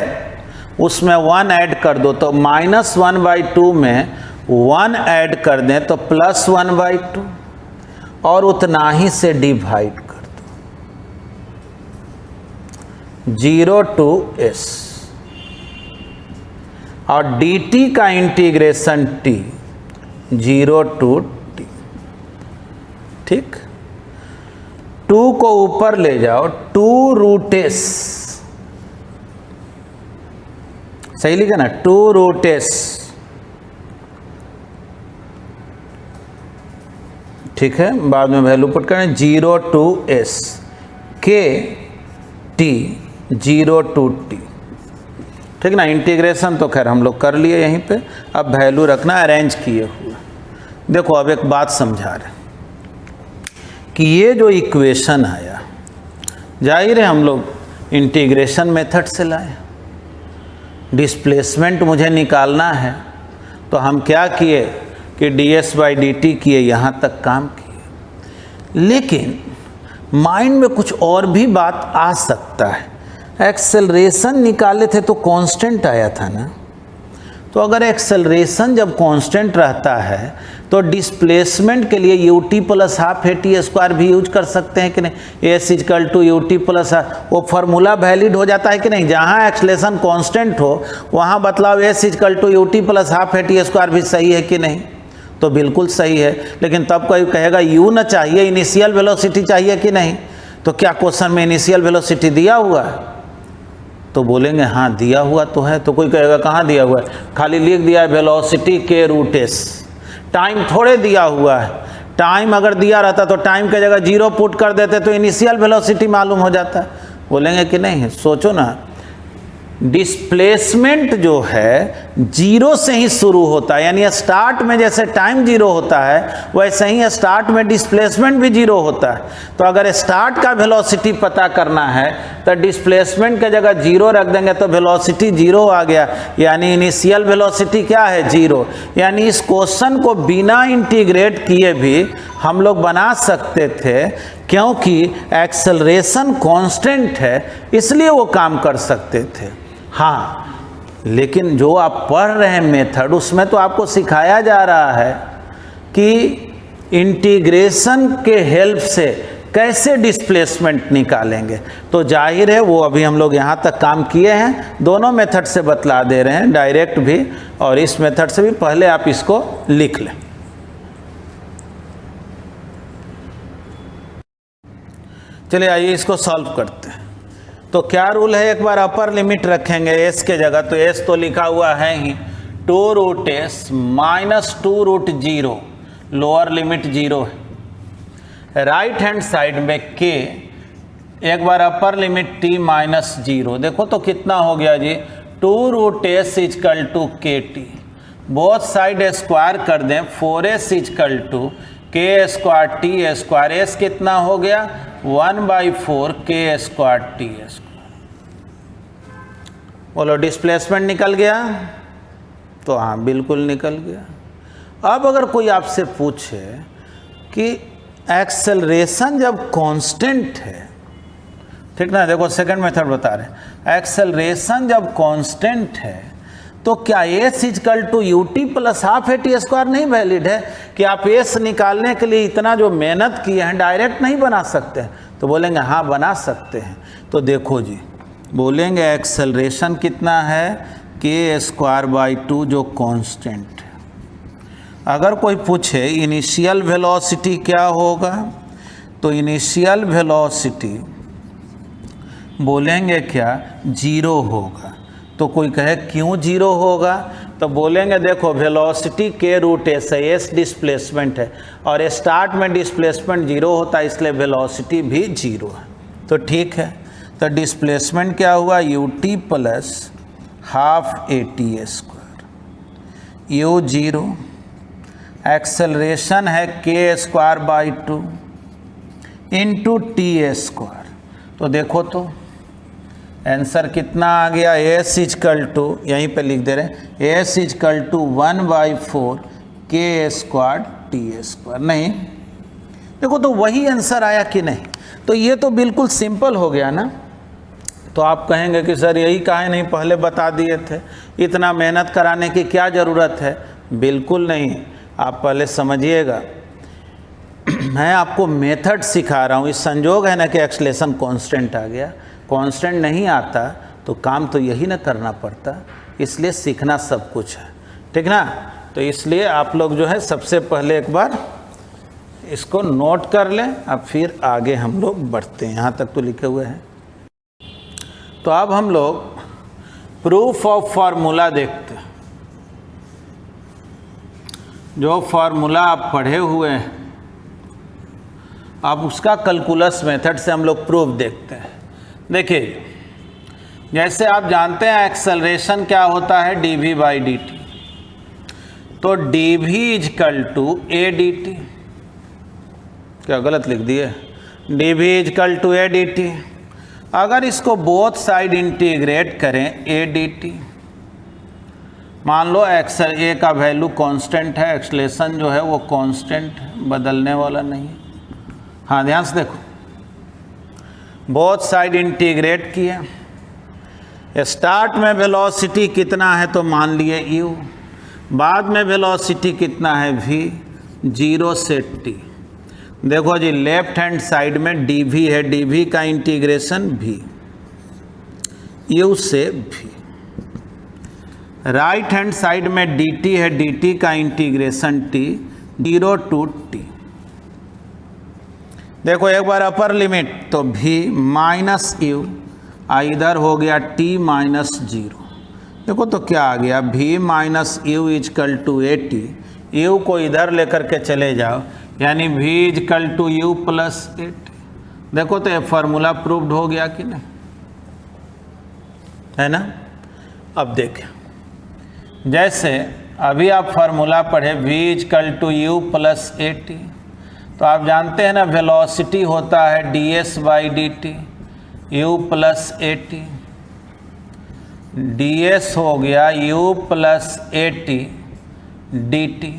उसमें 1 ऐड कर दो, तो -1/2 में 1 ऐड कर दें तो +1/2, और उतना ही से डिवाइड कर दो। 0 to s और dt का इंटीग्रेशन t 0 to t। ठीक, 2 को ऊपर ले जाओ, 2 रूट s, सही लिखा ना, 2 रूट s। ठीक है, बाद में वैल्यू पुट करें, 0 to s k t 0 to t। ठीक ना, इंटीग्रेशन तो खैर हम लोग कर लिए यहीं पे, अब वैल्यू रखना अरेंज किए हुए। देखो अब एक बात समझा रहे कि ये जो इक्वेशन आया, जाहिर है हम लोग इंटीग्रेशन मेथड से लाए, डिस्प्लेसमेंट मुझे निकालना है, तो हम क्या किए कि ds/dt किए, यहाँ तक काम किए। लेकिन माइंड में कुछ और भी बात आ सकता है। एक्सेलरेशन निकाले थे तो कांस्टेंट आया था ना, तो अगर एक्सेलरेशन जब कांस्टेंट रहता है तो डिस्प्लेसमेंट के लिए ut plus half at square भी यूज कर सकते हैं कि नहीं, s equal to ut plus, वो फार्मूला वैलिड हो जाता है कि नहीं। जहाँ एक्सेलरेशन कांस्टेंट हो वहाँ बतलाओ s equal to ut plus half at square भी सही है कि नहीं, तो बिल्कुल सही है। लेकिन तब कोई कहेगा u न चाहिए, इनिशियल वेलोसिटी चाहिए कि नहीं, तो क्या क्वेश्चन में इनिशियल वेलोसिटी दिया हुआ है, तो बोलेंगे हाँ दिया हुआ तो है। तो कोई कहेगा कहाँ दिया हुआ है, खाली लिख दिया है वेलोसिटी के रूट s, टाइम थोड़े दिया हुआ है। टाइम अगर दिया रहता तो टाइम की जगह 0 पुट कर देते तो इनिशियल वेलोसिटी मालूम हो जाता। बोलेंगे कि नहीं, सोचो ना, डिस्प्लेसमेंट जो है 0 से ही शुरू होता है, यानी स्टार्ट में जैसे टाइम 0 होता है वैसे ही स्टार्ट में डिस्प्लेसमेंट भी 0 होता है। तो अगर स्टार्ट का वेलोसिटी पता करना है तो डिस्प्लेसमेंट की जगह 0 रख देंगे तो वेलोसिटी 0 आ गया, यानी इनिशियल वेलोसिटी क्या है 0। यानी इस क्वेश्चन को बिना इंटीग्रेट किए भी हम लोग बना सकते थे, क्योंकि एक्सेलरेशन कांस्टेंट है इसलिए वो काम कर सकते थे। हाँ, लेकिन जो आप पढ़ रहे हैं मेथड, उसमें तो आपको सिखाया जा रहा है कि इंटीग्रेशन के हेल्प से कैसे डिस्प्लेसमेंट निकालेंगे। तो जाहिर है वो अभी हम लोग यहाँ तक काम किए हैं, दोनों मेथड से बतला दे रहे हैं, डायरेक्ट भी और इस मेथड से भी। पहले आप इसको लिख लें। चलिए आइए इसको सॉल्व करते हैं। तो क्या रूल है, एक बार अपर लिमिट रखेंगे s के जगह, तो s तो लिखा हुआ है ही 2 root s minus 2 root 0, lower limit 0 है। राइट हैंड साइड में k, एक बार अपर लिमिट t माइनस 0। देखो तो कितना हो गया जी, 2 root s equal to k t, both side square कर दें, 4s equal to k square t square, s कितना हो गया 1/4 के स्क्वायर टी स्क्वायर। बोलो डिस्प्लेसमेंट निकल गया, तो हाँ बिल्कुल निकल गया। अब अगर कोई आपसे पूछे कि एक्सेलरेशन जब कांस्टेंट है, ठीक ना, देखो सेकंड मेथड बता रहे हैं, एक्सेलरेशन जब कांस्टेंट है तो क्या s equal to ut plus half at square नहीं वैलिड है, कि आप s निकालने के लिए इतना जो मेहनत किए हैं डायरेक्ट नहीं बना सकते हैं। तो बोलेंगे हाँ बना सकते हैं। तो देखो जी, बोलेंगे एक्सेलरेशन कितना है, k स्क्वायर बाई 2 जो कांस्टेंट है। अगर कोई पूछे इनिशियल वेलोसिटी क्या होगा, तो इनिशियल वेलोसिटी बोलेंगे क्या 0 होगा। तो कोई कहे क्यों 0 होगा, तो बोलेंगे देखो वेलोसिटी के रूट s है, s डिस्प्लेसमेंट है और स्टार्ट में डिस्प्लेसमेंट 0 होता है, इसलिए वेलोसिटी भी 0 है। तो ठीक है, तो डिस्प्लेसमेंट क्या हुआ ut plus half at square, u 0, acceleration है k square by 2 into T square. तो देखो तो आंसर कितना आ गया, s इक्वल टू, यहीं पे लिख दे रहे हैं, s equal to 1/4 k square t square. नहीं, देखो तो वही आंसर आया कि नहीं। तो ये तो बिल्कुल सिंपल हो गया ना। तो आप कहेंगे कि सर यही काहे नहीं पहले बता दिए थे, इतना मेहनत कराने की क्या ज़रूरत है। बिल्कुल नहीं, आप पहले समझिएगा मैं आपको मेथड सिखा रहा हूँ। इस संजोग है ना कि एक्सलेशन कांस्टेंट आ गया, कांस्टेंट नहीं आता तो काम तो यही ना करना पड़ता, इसलिए सीखना सब कुछ है, ठीक ना। तो इसलिए आप लोग जो है सबसे पहले एक बार इसको नोट कर लें, अब फिर आगे हम लोग बढ़ते हैं। यहाँ तक तो लिखे हुए हैं। तो अब हम लोग प्रूफ ऑफ फार्मूला देखते हैं। जो फार्मूला आप पढ़े हुए हैं, अब उसका कैलकुलस मेथड से हम लोग प्रूफ देखते हैं। देखिए, जैसे आप जानते हैं एक्सेलरेशन क्या होता है, dv बाई dt। तो dv is equal to a dt, क्या गलत लिख दिए, dv is equal to a dt। अगर इसको बोथ साइड इंटीग्रेट करें a dt, मान लो a का वैल्यू कांस्टेंट है, एक्सलेशन जो है वो कांस्टेंट बदलने वाला नहीं है। हाँ, ध्यान से देखो, बोथ साइड इंटीग्रेट किए। स्टार्ट में वेलोसिटी कितना है तो मान लिए u, बाद में वेलोसिटी कितना है v, 0 से t। देखो जी, लेफ्ट हैंड साइड में dv है, dv का इंटीग्रेशन v, u से v। राइट हैंड साइड में dt है, dt का इंटीग्रेशन t, 0 टू t। देखो एक बार अपर लिमिट तो v माइनस u, इधर हो गया t माइनस 0। देखो तो क्या आ गया, v minus u is equal to a t. u को इधर लेकर के चले जाओ, यानी v is equal to u plus a t. देखो तो ये फार्मूला प्रूव्ड हो गया कि नहीं, है ना। अब देखें, जैसे अभी आप फार्मूला पढ़े v is equal to u plus a t, तो आप जानते हैं ना वेलोसिटी होता है ds by d t, u plus a t. ds हो गया u plus a t d t.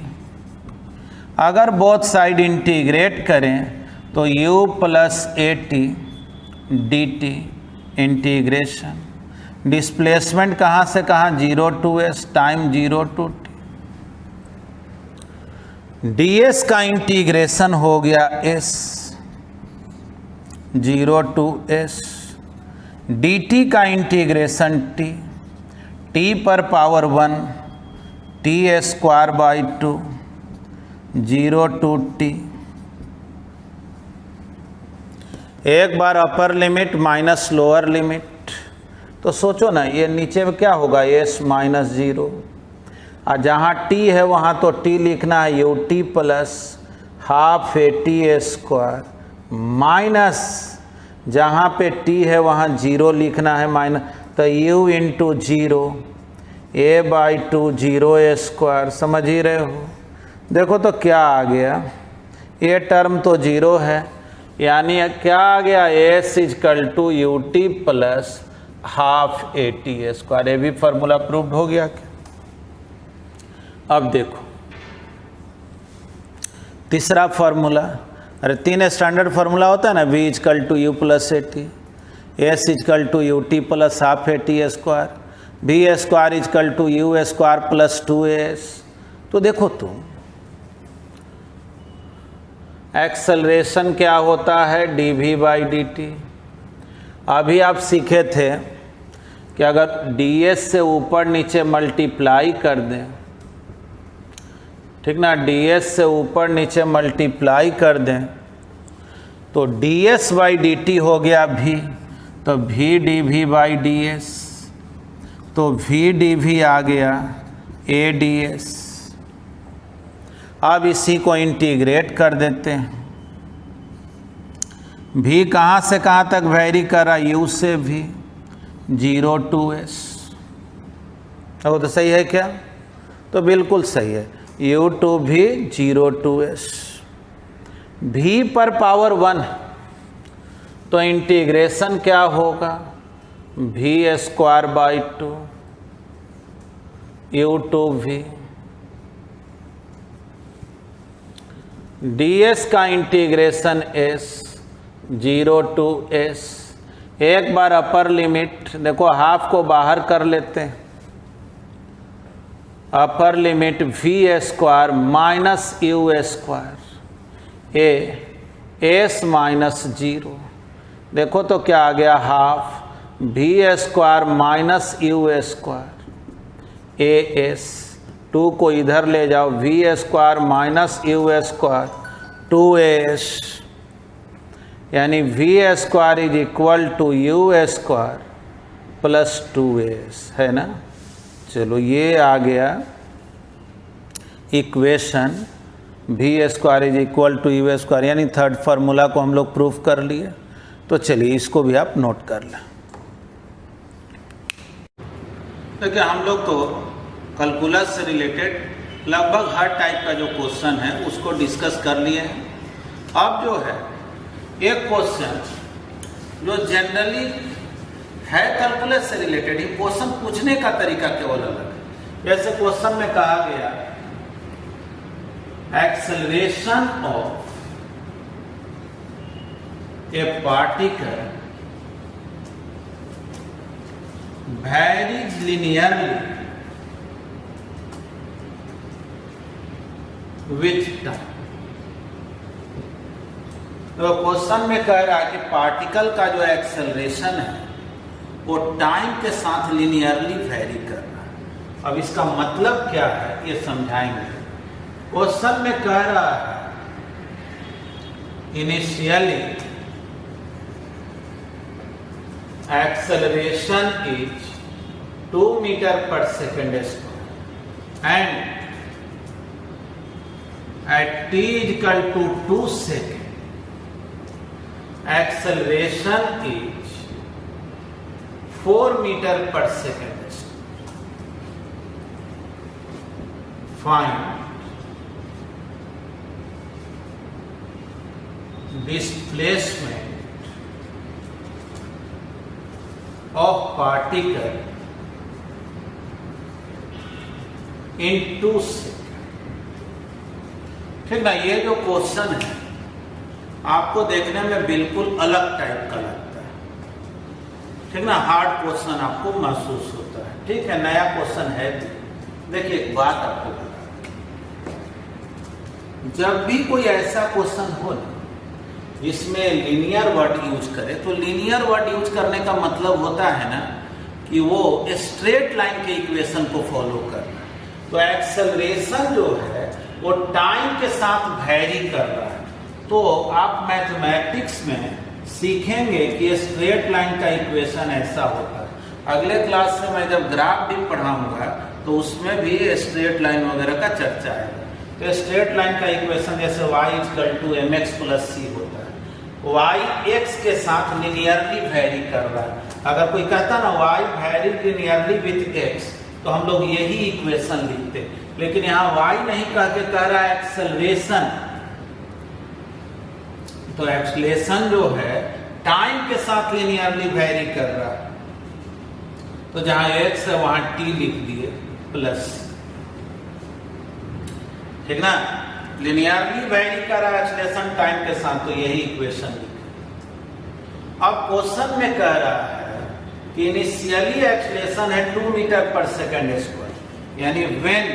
अगर बोथ साइड इंटीग्रेट करें तो u plus a t d t integration. Displacement कहाँ से कहाँ, 0 to s, time 0 to t। ds का इंटीग्रेशन हो गया s, 0 टू s। dt का इंटीग्रेशन t, t पर power 1, t square by 2, 0 to t। एक बार upper limit minus lower limit, तो सोचो ना ये नीचे में क्या होगा, s माइनस 0, और जहाँ t है वहाँ तो t लिखना है u t plus half a t square, minus जहाँ पे t है वहाँ 0 लिखना है माइनस, तो u into 0 a by 2 0 A square. समझ ही रहे हो। देखो तो क्या आ गया, ये टर्म तो 0 है, यानी क्या आ गया, s is equal to u t plus half a t square. ये भी फार्मूला प्रूव्ड हो गया क्या। अब देखो तीसरा फार्मूला, अरे 3 स्टैंडर्ड फार्मूला होता है ना, v is equal to u plus a t, s is equal to u t plus half a t square, v square is equal to u square plus 2s। तो देखो तुम एक्सेलरेशन क्या होता है, dv बाई डी टी। अभी आप सीखे थे कि अगर ds से ऊपर नीचे मल्टीप्लाई कर दें, ठीक ना, ds से ऊपर नीचे मल्टीप्लाई कर दें तो ds बाई डी टी हो गया v, तो v dv बाई ds, तो v dv आ गया a ds। अब इसी को इंटीग्रेट कर देते हैं। v कहाँ से कहाँ तक वैरी कर रहा, u से v, 0 टू s। वो तो सही है क्या, तो बिल्कुल सही है, u टू भी 0 टू s। v पर पावर 1, तो इंटीग्रेशन क्या होगा, v square by 2 u to v। ds का इंटीग्रेशन s, 0 टू s। एक बार अपर लिमिट, देखो हाफ को बाहर कर लेते हैं, upper limit v square minus u square, s minus 0, देखो तो क्या आ गया, half v square minus u square a s, 2 को इधर ले जाओ, v square minus u square 2as, यानी v square is equal to u square plus 2as, है ना। चलो ये आ गया equation, v square is equal to u square, यानी थर्ड फार्मूला को हम लोग प्रूफ कर लिए। तो चलिए इसको भी आप नोट कर लें। देखिए हम लोग तो कैलकुलस से रिलेटेड लगभग हर टाइप का जो क्वेश्चन है उसको डिस्कस कर लिए हैं। अब जो है एक क्वेश्चन जो जनरली है कैलकुलस से रिलेटेड ही, क्वेश्चन पूछने का तरीका केवल अलग है। जैसे क्वेश्चन में कहा गया acceleration of A particle varies linearly with time। तो क्वेश्चन में कह रहा है कि पार्टिकल का जो एक्सेलरेशन है वो टाइम के साथ लिनियरली वेरी कर रहा है। अब इसका मतलब क्या है ये समझाएंगे। क्वेश्चन में कह रहा है initially acceleration is 2 meter per second square and at t is equal to 2 second acceleration is 4 meter per second square। Find displacement of particle in 2 second. ठीक ना, ये जो क्वेश्चन है आपको देखने में बिल्कुल अलग टाइप का लगता है, ठीक ना, हार्ड क्वेश्चन आपको महसूस होता है। ठीक है, नया क्वेश्चन है। देखिए एक बात आपको बता, जब भी कोई ऐसा क्वेश्चन हो ना इसमें लीनियर वर्ड यूज करे, तो लीनियर वर्ड यूज करने का मतलब होता है ना कि वो स्ट्रेट लाइन के इक्वेशन को फॉलो करना। तो एक्सेलरेशन जो है वो टाइम के साथ वेरी कर रहा है। तो आप मैथमेटिक्स में सीखेंगे कि स्ट्रेट लाइन का इक्वेशन ऐसा होता है। अगले क्लास से मैं जब ग्राफ भी पढ़ाऊंगा तो उसमें भी स्ट्रेट लाइन वगैरह का चर्चा है। तो स्ट्रेट लाइन का इक्वेशन जैसे y equal to mx plus c होता है, y x के साथ लिनियरली वेरी कर रहा है। अगर कोई कहता ना y very linearly with x, तो हम लोग यही इक्वेशन लिखते, लेकिन यहाँ y नहीं कह के कह रहा है एक्सेलरेशन। तो एक्सेलरेशन जो है टाइम के साथ लिनियरली वेरी कर रहा है। तो जहां x है वहां t लिख दिए प्लस, ठीक ना, लिनियरली वेरी कर रहा है एक्सेलरेशन टाइम के साथ, तो यही इक्वेशन लिखा। अब क्वेश्चन में कह रहा है कि इनिशियली एक्सेलरेशन है 2 मीटर पर सेकंड स्क्वायर, यानी when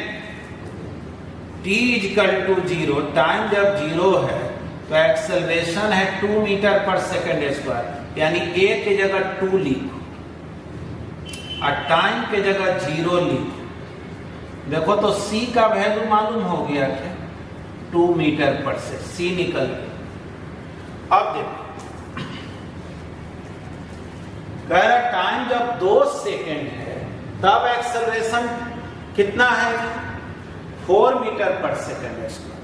t is equal to 0, time जब 0 है तो एक्सेलरेशन है 2 मीटर पर सेकंड स्क्वायर, यानी a की जगह 2 लिखो और टाइम के जगह 0 लिखो। देखो तो c का वैल्यू मालूम हो गया क्या, 2 मीटर पर से c निकल गया। अब देखो कह रहा टाइम जब 2 सेकेंड है तब एक्सेलरेशन कितना है, 4 मीटर पर सेकेंड स्क्वायर।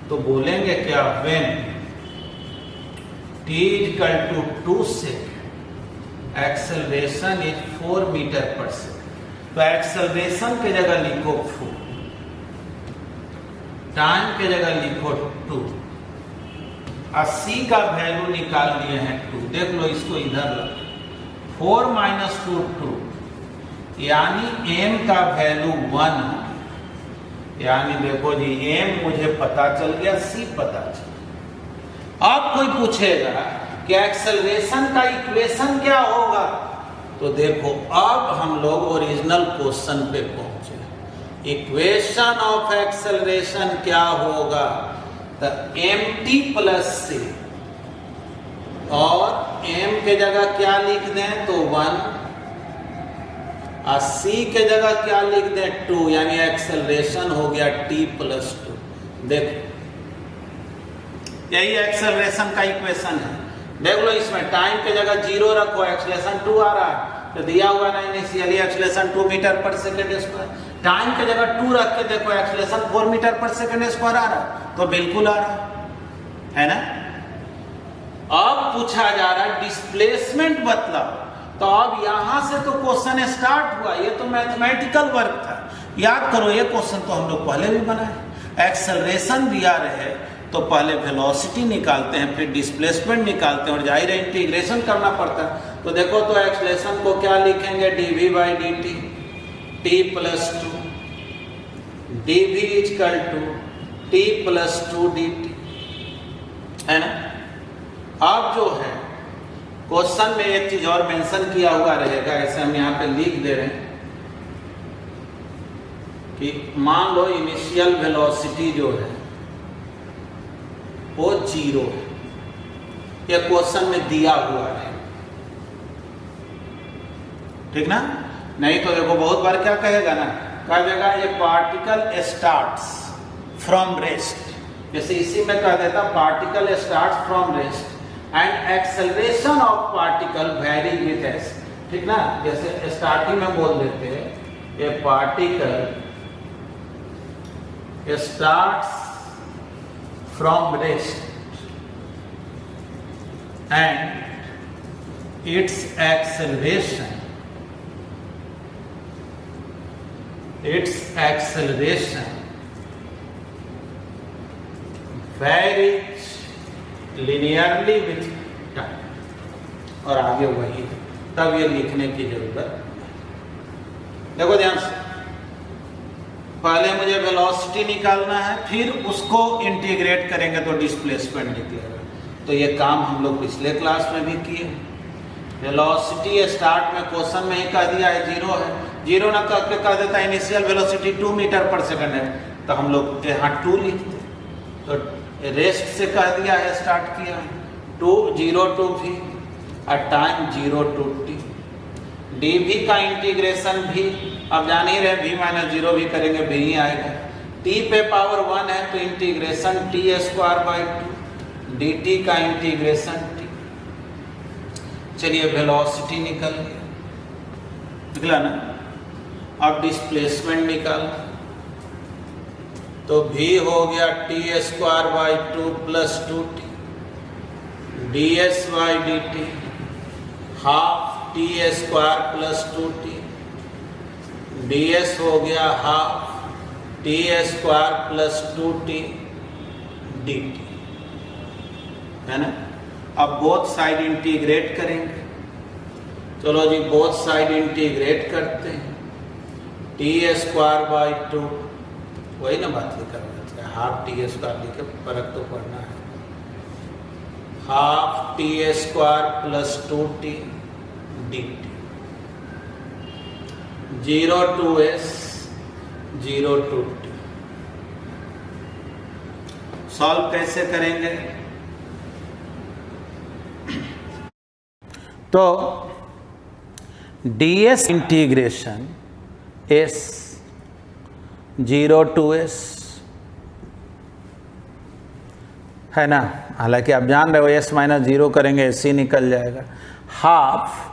तो बोलेंगे क्या, when t equal to 2 second acceleration is 4 metre पर सेकेंड। तो एक्सेलरेशन के जगह लिखो 4, टाइम के जगह लिखो 2 और c का वैल्यू निकाल लिए हैं 2। देख लो इसको इधर रखो, 4 माइनस 2 2, यानी m का वैल्यू 1, यानी देखो जी m मुझे पता चल गया, c पता चल। अब कोई पूछेगा कि एक्सेलरेशन का इक्वेशन क्या होगा, तो देखो अब हम लोग ओरिजिनल क्वेश्चन पे पहुंचे। इक्वेशन ऑफ एक्सेलरेशन क्या होगा, तो mt प्लस सी, और m के जगह क्या लिख दें तो 1, और c के जगह क्या लिख दें 2, यानी एक्सेलरेशन हो गया t प्लस 2। देखो यही एक्सेलरेशन का इक्वेशन है। देख लो इसमें टाइम के जगह 0 रखो, एक्सेलरेशन 2 आ रहा है, तो दिया हुआ ना इनिशियली एक्सेलरेशन 2 मीटर पर सेकेंड स्क्वायर। टाइम के जगह 2 रख के देखो एक्सेलरेशन 4 मीटर पर सेकेंड स्क्वायर आ रहा, तो बिल्कुल आ रहा है ना। अब पूछा जा रहा है डिस्प्लेसमेंट बतलाओ, तो अब यहां से तो क्वेश्चन स्टार्ट हुआ, ये तो मैथमेटिकल वर्क था। याद करो ये क्वेश्चन तो हम लोग पहले भी बनाए। एक्सेलरेशन दिया रहे तो पहले वेलोसिटी निकालते हैं, फिर डिस्प्लेसमेंट निकालते हैं, और जाहिर है इंटीग्रेशन करना पड़ता है। तो देखो तो एक्सेलरेशन को क्या लिखेंगे dv by d t, t plus 2, dv is equal to t plus 2 d t, है ना। अब जो है क्वेश्चन में एक चीज और मेंशन किया हुआ रहेगा, ऐसे हम यहाँ पे लिख दे रहे हैं कि मान लो इनिशियल वेलोसिटी जो है वो 0 है, ये क्वेश्चन में दिया हुआ है, ठीक ना। नहीं तो देखो बहुत बार क्या कहेगा ना, कह देगा ये पार्टिकल स्टार्ट्स फ्रॉम रेस्ट, जैसे इसी में कह देता particle starts from rest and acceleration of particle very with S, ठीक ना। जैसे स्टार्टिंग में बोल देते हैं ये particle starts from rest and its acceleration varies linearly with time, और आगे वही, तब ये लिखने की जरूरत। देखो ध्यान से, पहले मुझे वेलोसिटी निकालना है, फिर उसको इंटीग्रेट करेंगे तो डिस्प्लेसमेंट निकलेगा। तो ये काम हम लोग पिछले क्लास में भी किए। वेलोसिटी स्टार्ट में क्वेश्चन में ही कह दिया है 0 है, 0 ना कह के कह देता इनिशियल वेलोसिटी 2 मीटर पर सेकंड है, तो हम लोग यहाँ 2 लिखते। तो रेस्ट से कह दिया है स्टार्ट किया 2 0 टू v, और टाइम 0 टू t। dv का इंटीग्रेशन भी अब जान ही रहे, v माइनस 0 भी करेंगे v ही आएगा। t पे पावर 1 है तो integration t square by 2, dt का इंटीग्रेशन t। चलिए वेलोसिटी निकल गया, निकला ना। अब डिस्प्लेसमेंट निकालना, तो v हो गया t square by 2 plus 2t, ds by d T half T square plus 2t, ds हो गया half T square plus 2t dt, है ना। अब बोथ साइड इंटीग्रेट करेंगे, चलो जी बोथ साइड इंटीग्रेट करते हैं। टी स्क्वायर बाई 2, वही ना बात लिखा हुआ है, हाफ टी स्क्वायर लिखे, फर्क तो पड़ना है। Half T square plus 2t dt, 0 to s 0 to t। Solve कैसे करेंगे, तो ds integration s 0 to s है ना। हालांकि आप जान रहे हो s माइनस 0 करेंगे s ही निकल जाएगा। हाफ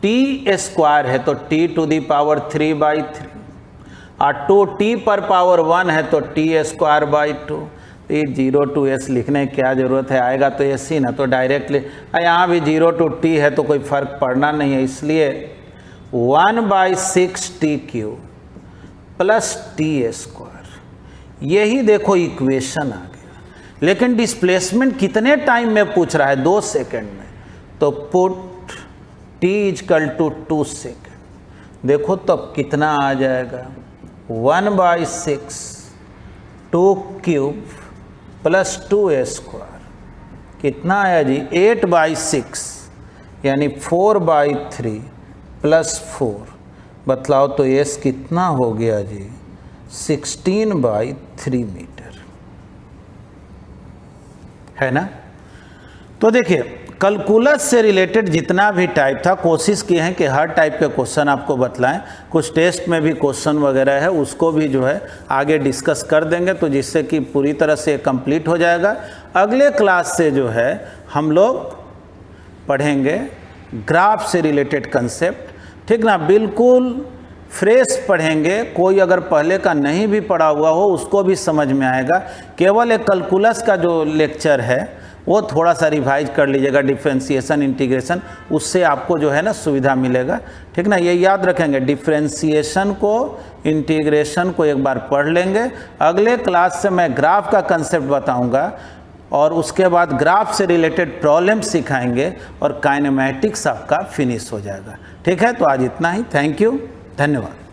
टी स्क्वायर है तो t to the power 3 by 3, और 2t पर पावर 1 है तो t स्क्वायर बाई 2। ये 0 टू s लिखने की क्या ज़रूरत है, आएगा तो s ही ना, तो डायरेक्टली यहाँ भी 0 टू t है तो कोई फर्क पड़ना नहीं है, इसलिए 1/6t³ प्लस t स्क्वायर, यही देखो इक्वेशन आ गया। लेकिन डिस्प्लेसमेंट कितने टाइम में पूछ रहा है, 2 सेकेंड में, तो put t is equal to 2 second. देखो तब कितना आ जाएगा, 1/6 2³ प्लस 2 स्क्वायर, कितना आया जी 8/6, यानी 4/3 प्लस 4, बतलाओ तो s कितना हो गया जी 16/3 मीटर। है ना। तो देखिए कैलकुलस से रिलेटेड जितना भी टाइप था, कोशिश किए हैं कि हर टाइप के क्वेश्चन आपको बतलाएं। कुछ टेस्ट में भी क्वेश्चन वगैरह है उसको भी जो है आगे डिस्कस कर देंगे, तो जिससे कि पूरी तरह से कंप्लीट हो जाएगा। अगले क्लास से जो है हम लोग पढ़ेंगे ग्राफ से रिलेटेड कंसेप्ट, ठीक ना, बिल्कुल फ्रेश पढ़ेंगे। कोई अगर पहले का नहीं भी पढ़ा हुआ हो उसको भी समझ में आएगा। केवल एक कैलकुलस का जो लेक्चर है वो थोड़ा सा रिवाइज कर लीजिएगा, डिफ्रेंशिएशन इंटीग्रेशन, उससे आपको जो है ना सुविधा मिलेगा, ठीक ना। ये याद रखेंगे, डिफ्रेंशिएशन को इंटीग्रेशन को एक बार पढ़ लेंगे। अगले क्लास से मैं ग्राफ का कंसेप्ट बताऊंगा और उसके बाद ग्राफ से रिलेटेड प्रॉब्लम सिखाएंगे और काइनेमैटिक्स आपका फिनिश हो जाएगा, ठीक है। तो आज इतना ही, थैंक यू, धन्यवाद।